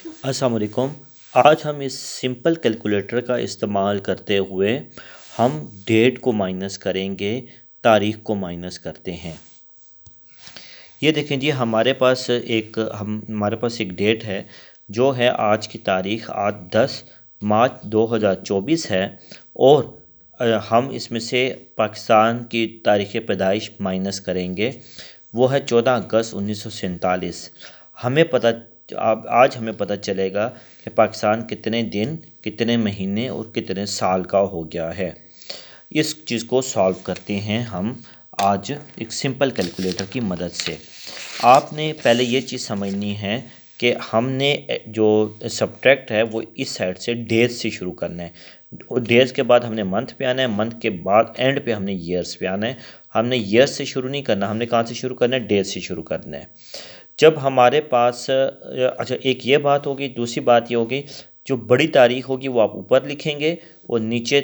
अस्सलाम वालेकुम। आज हम इस सिंपल कैलकुलेटर का इस्तेमाल करते हुए हम डेट को माइनस करेंगे, तारीख़ को माइनस करते हैं। ये देखें जी, हमारे पास एक डेट है जो है आज की तारीख़, आज 10 मार्च 2024 है। और हम इसमें से पाकिस्तान की तारीख़ पैदाइश माइनस करेंगे, वो है 14 अगस्त 1947। हमें पता अब आज हमें पता चलेगा कि पाकिस्तान कितने दिन, कितने महीने और कितने साल का हो गया है। इस चीज़ को सॉल्व करते हैं हम आज एक सिंपल कैलकुलेटर की मदद से। आपने पहले ये चीज़ समझनी है कि हमने जो सब्ट्रैक्ट है वो इस साइड से डेज से शुरू करना है, और डेज के बाद हमने मंथ पे आना है, मंथ के बाद एंड पे हमने ईयर्स पे आना है। हमने ईयर्स से शुरू नहीं करना, हमने कहाँ से शुरू करना है, डेज से शुरू करना है। जब हमारे पास अच्छा, एक ये बात होगी। दूसरी बात ये होगी, जो बड़ी तारीख होगी वो आप ऊपर लिखेंगे और नीचे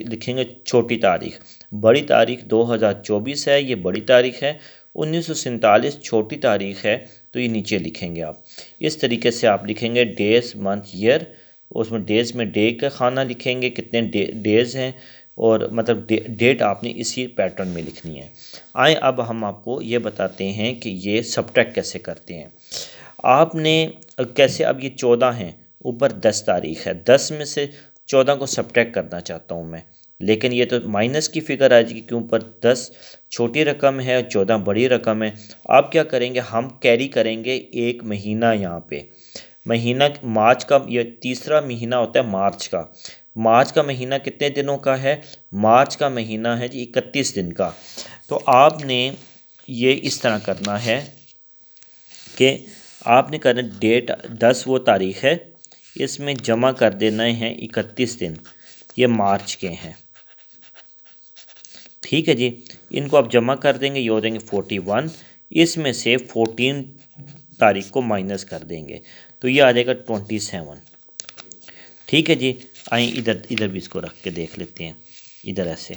लिखेंगे छोटी तारीख। बड़ी तारीख 2024 है, ये बड़ी तारीख है। 1947 छोटी तारीख है, तो ये नीचे लिखेंगे आप। इस तरीके से आप लिखेंगे डेज मंथ ईयर। उसमें डेज में डे का खाना लिखेंगे, कितने डेज हैं, और मतलब डेट आपने इसी पैटर्न में लिखनी है। आए अब हम आपको ये बताते हैं कि ये सब्ट्रैक्ट कैसे करते हैं। आपने कैसे, अब ये 14 हैं, ऊपर 10 तारीख है, 10 में से 14 को सब्ट्रैक्ट करना चाहता हूँ मैं, लेकिन ये तो माइनस की फिगर आ जाएगी, क्यों, ऊपर 10 छोटी रकम है और 14 बड़ी रकम है। आप क्या करेंगे, हम कैरी करेंगे एक महीना यहाँ पे। महीना मार्च का, ये तीसरा महीना होता है मार्च का। मार्च का महीना कितने दिनों का है, मार्च का महीना है जी 31 दिन का। तो आपने ये इस तरह करना है कि आपने करना, डेट 10 वो तारीख़ है, इसमें जमा कर देना है 31 दिन, ये मार्च के हैं। ठीक है जी, इनको आप जमा कर देंगे, ये हो देंगे 41। इसमें से 14 तारीख को माइनस कर देंगे, तो ये आ जाएगा 27। ठीक है जी। आइए इधर इधर भी इसको रख के देख लेते हैं। इधर ऐसे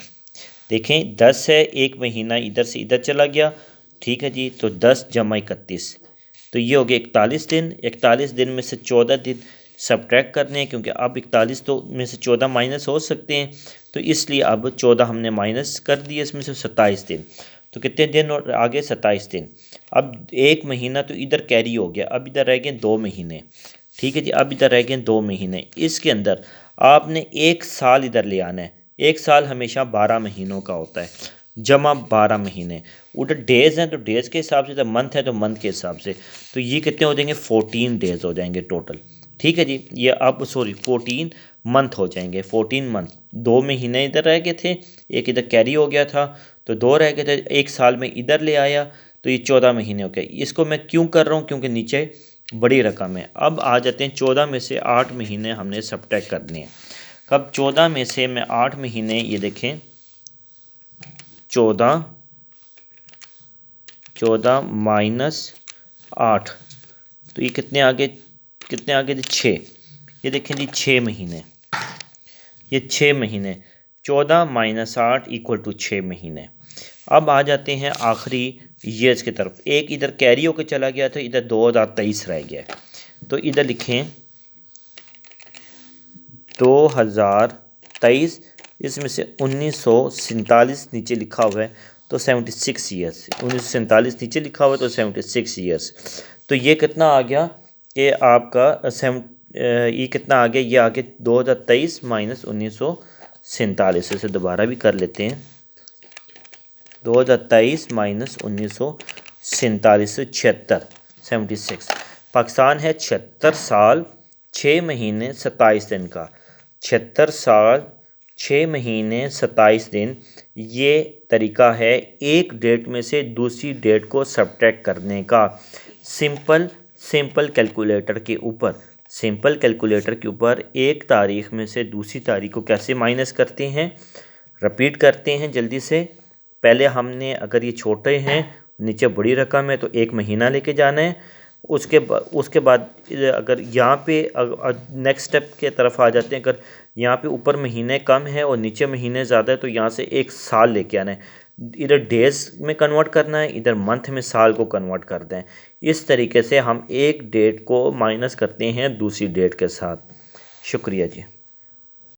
देखें, 10 है, एक महीना इधर से इधर चला गया। ठीक है जी, तो 10 जमा 31, तो ये हो गया 41 दिन। 41 दिन में से 14 दिन सब्ट्रैक्ट करने हैं, क्योंकि अब 41 तो में से 14 माइनस हो सकते हैं, तो इसलिए अब 14 हमने माइनस कर दिए, इसमें से 27 दिन। तो कितने दिन और आगे, 27 दिन। अब एक महीना तो इधर कैरी हो गया, अब इधर रह गए 2 महीने। ठीक है जी, अब इधर रह गए 2 महीने। इसके अंदर आपने एक साल इधर ले आना है। एक साल हमेशा 12 महीनों का होता है, जमा 12 महीने। उधर डेज़ हैं तो डेज़ के हिसाब से, जब मंथ है तो मंथ के हिसाब से। तो ये कितने हो जाएंगे, 14 डेज़ हो जाएंगे टोटल। ठीक है जी, ये अब 14 मंथ हो जाएंगे। 14 मंथ, 2 महीने इधर रह गए थे, एक इधर कैरी हो गया था, तो 2 रह गए थे, एक साल में इधर ले आया, तो ये 14 महीने हो गए। इसको मैं क्यों कर रहा हूँ, क्योंकि नीचे बड़ी रकम है। अब आ जाते हैं 14 में से 8 महीने हमने सब्ट्रैक्ट करने हैं। कब, 14 में से मैं 8 महीने, ये देखें, 14 माइनस 8, तो ये कितने आगे, कितने आगे थे, 6। ये देखें जी, 6 महीने, ये 6 महीने, 14 माइनस 8 इक्वल टू 6 महीने। अब आ जाते हैं आखिरी ईयर्स की तरफ। एक इधर कैरी होकर चला गया था, इधर 2023 रह गया है, तो इधर लिखें 2023। इसमें से 1947 नीचे लिखा हुआ है, तो 76 ईयर्स। 1947 नीचे लिखा हुआ है, तो 76 ईयर्स। तो ये कितना आ गया कि आपका ये कितना आ गया, ये आ गया 2023 माइनस 1947। इसे दोबारा भी कर लेते हैं, 2023 माइनस 1947 से 76, 76। पाकिस्तान है 76 साल 6 महीने 27 दिन का। 76 साल 6 महीने 27 दिन, ये तरीका है एक डेट में से दूसरी डेट को सब्ट्रैक्ट करने का। सिंपल कैलकुलेटर के ऊपर, सिंपल कैलकुलेटर के ऊपर एक तारीख में से दूसरी तारीख को कैसे माइनस करते हैं, रिपीट करते हैं जल्दी से। पहले हमने, अगर ये छोटे हैं, नीचे बड़ी रकम है, तो एक महीना लेके जाना है। उसके बाद अगर यहाँ पे नेक्स्ट स्टेप के तरफ आ जाते हैं, अगर यहाँ पे ऊपर महीने कम है और नीचे महीने ज़्यादा है, तो यहाँ से एक साल लेके आना है। इधर डेज में कन्वर्ट करना है, इधर मंथ में साल को कन्वर्ट कर दें। इस तरीके से हम एक डेट को माइनस करते हैं दूसरी डेट के साथ। शुक्रिया जी।